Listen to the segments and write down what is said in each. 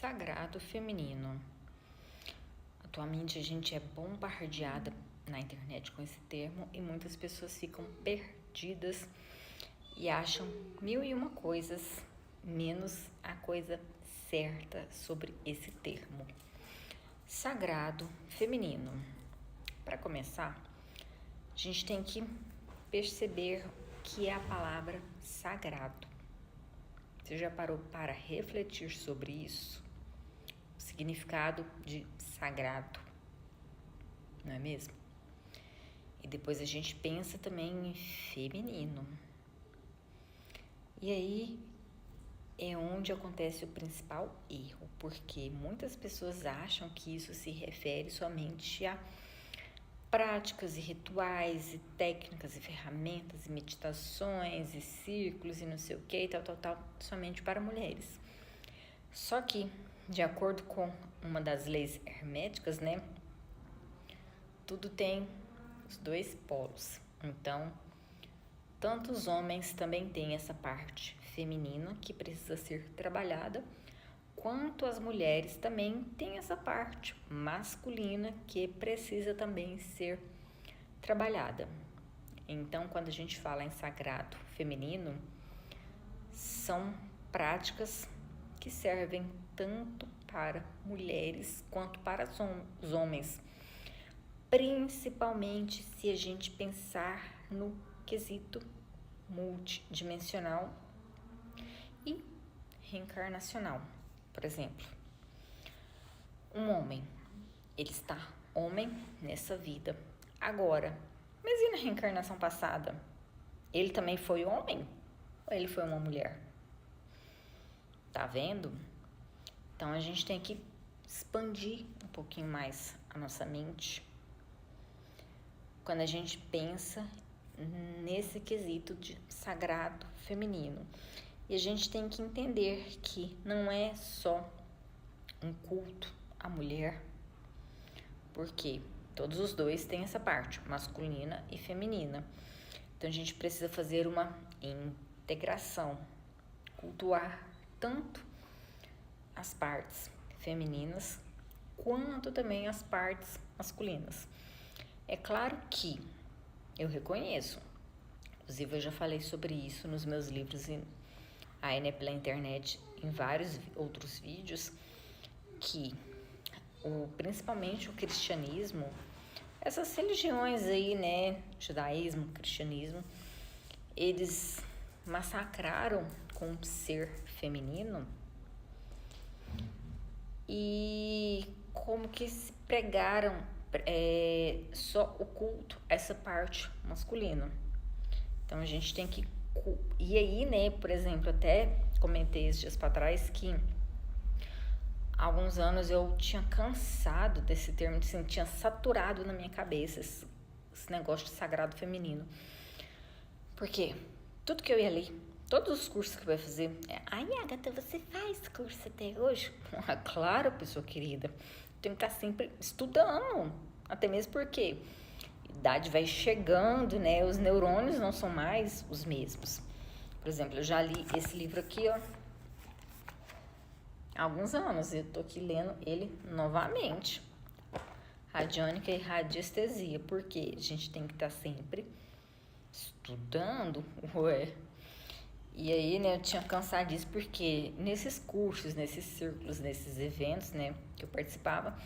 Sagrado feminino. Atualmente a gente é bombardeada na internet com esse termo e muitas pessoas ficam perdidas e acham mil e uma coisas, menos a coisa certa sobre esse termo. Sagrado feminino. Para começar, a gente tem que perceber o que é a palavra sagrado. Você já parou para refletir sobre isso? O significado de sagrado, não é mesmo? E depois a gente pensa também em feminino. E aí é onde acontece o principal erro, porque muitas pessoas acham que isso se refere somente a práticas e rituais e técnicas e ferramentas e meditações e círculos e não sei o que, tal, somente para mulheres. Só que, de acordo com uma das leis herméticas, né, tudo tem os dois polos. Então, tanto os homens também têm essa parte feminina que precisa ser trabalhada, quanto as mulheres também têm essa parte masculina que precisa também ser trabalhada. Então, quando a gente fala em sagrado feminino, são práticas que servem tanto para mulheres quanto para os homens, principalmente se a gente pensar no quesito multidimensional e reencarnacional. Por exemplo, um homem, ele está homem nessa vida agora, mas e na reencarnação passada? Ele também foi homem ou ele foi uma mulher? Tá vendo? Então a gente tem que expandir um pouquinho mais a nossa mente quando a gente pensa nesse quesito de sagrado feminino. E a gente tem que entender que não é só um culto à mulher, porque todos os dois têm essa parte, masculina e feminina. Então a gente precisa fazer uma integração, cultuar tanto as partes femininas quanto também as partes masculinas. É claro que eu reconheço, inclusive eu já falei sobre isso nos meus livros aí, né, pela internet, em vários outros vídeos, que principalmente o cristianismo, essas religiões aí, né, judaísmo, cristianismo, eles massacraram com o ser feminino e como que se pregaram só o culto, essa parte masculina. Então a gente tem que... E aí, né, por exemplo, até comentei esses dias para trás que há alguns anos eu tinha cansado desse termo, assim, tinha saturado na minha cabeça esse negócio de sagrado feminino. Porque tudo que eu ia ler, todos os cursos que eu ia fazer, ai, Agatha, você faz curso até hoje? Claro, pessoa querida, tenho que estar sempre estudando, até mesmo porque a idade vai chegando, né? Os neurônios não são mais os mesmos. Por exemplo, eu já li esse livro aqui, ó, há alguns anos, eu tô aqui lendo ele novamente. Radiônica e radiestesia, porque a gente tem que estar sempre estudando, ué. E aí, né, eu tinha cansado disso, porque nesses cursos, nesses círculos, nesses eventos, né, que eu participava,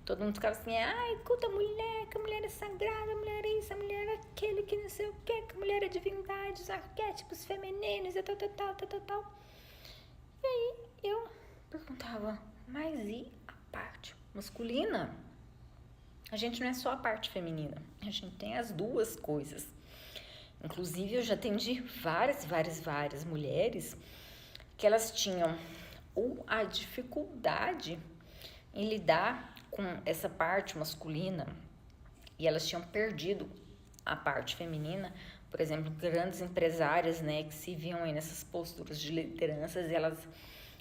todo mundo ficava assim, ai, culta a mulher, que a mulher é sagrada, a mulher é isso, a mulher é aquele, que não sei o que a mulher é divindade, os arquétipos femininos, e tal. E aí, eu perguntava, mas e a parte masculina? A gente não é só a parte feminina, a gente tem as duas coisas. Inclusive, eu já atendi várias mulheres que elas tinham a dificuldade em lidar com essa parte masculina e elas tinham perdido a parte feminina. Por exemplo, grandes empresárias, né, que se viam aí nessas posturas de lideranças, elas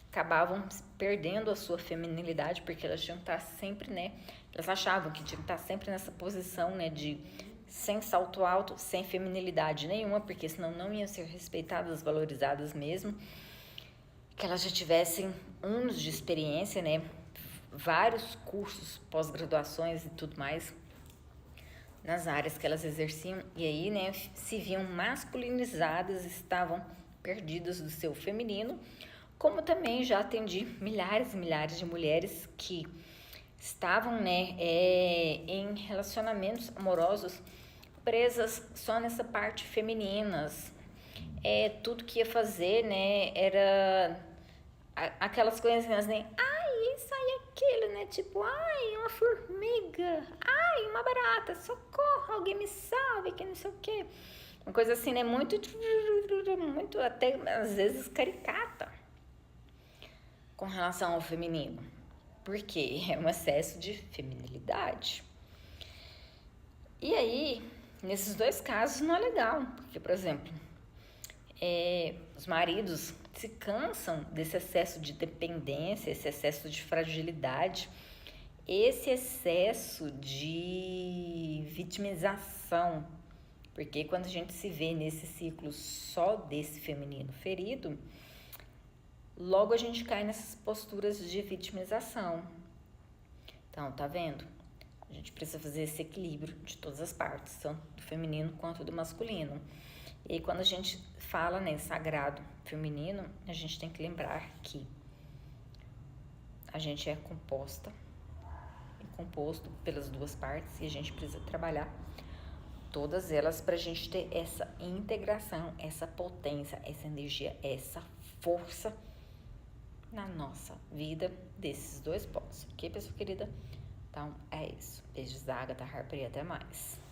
acabavam perdendo a sua feminilidade, porque elas tinham que estar sempre, né, elas achavam que tinham que estar sempre nessa posição, né, de sem salto alto, sem feminilidade nenhuma, porque senão não iam ser respeitadas, valorizadas mesmo. que elas já tivessem anos de experiência, né? Vários cursos, pós-graduações e tudo mais nas áreas que elas exerciam, e aí, né, se viam masculinizadas, estavam perdidas do seu feminino, como também já atendi milhares e milhares de mulheres que estavam, né, em relacionamentos amorosos presas só nessa parte femininas. Tudo que ia fazer, né, era aquelas coisinhas, né, ai, isso aí, aquilo, né, tipo, ai, uma formiga, ai, uma barata, socorro, alguém me salve, que não sei o quê. Uma coisa assim, né, muito até às vezes caricata com relação ao feminino, porque é um excesso de feminilidade. E aí, nesses dois casos não é legal, porque, por exemplo, os maridos se cansam desse excesso de dependência, esse excesso de fragilidade, esse excesso de vitimização, porque quando a gente se vê nesse ciclo só desse feminino ferido, logo a gente cai nessas posturas de vitimização. Então, tá vendo? A gente precisa fazer esse equilíbrio de todas as partes, tanto do feminino quanto do masculino. E aí, quando a gente fala, né, sagrado feminino, a gente tem que lembrar que a gente é composto pelas duas partes e a gente precisa trabalhar todas elas para a gente ter essa integração, essa potência, essa energia, essa força na nossa vida desses dois polos. Ok, pessoa querida? Então, é isso. Beijos da Agatha Harper e até mais.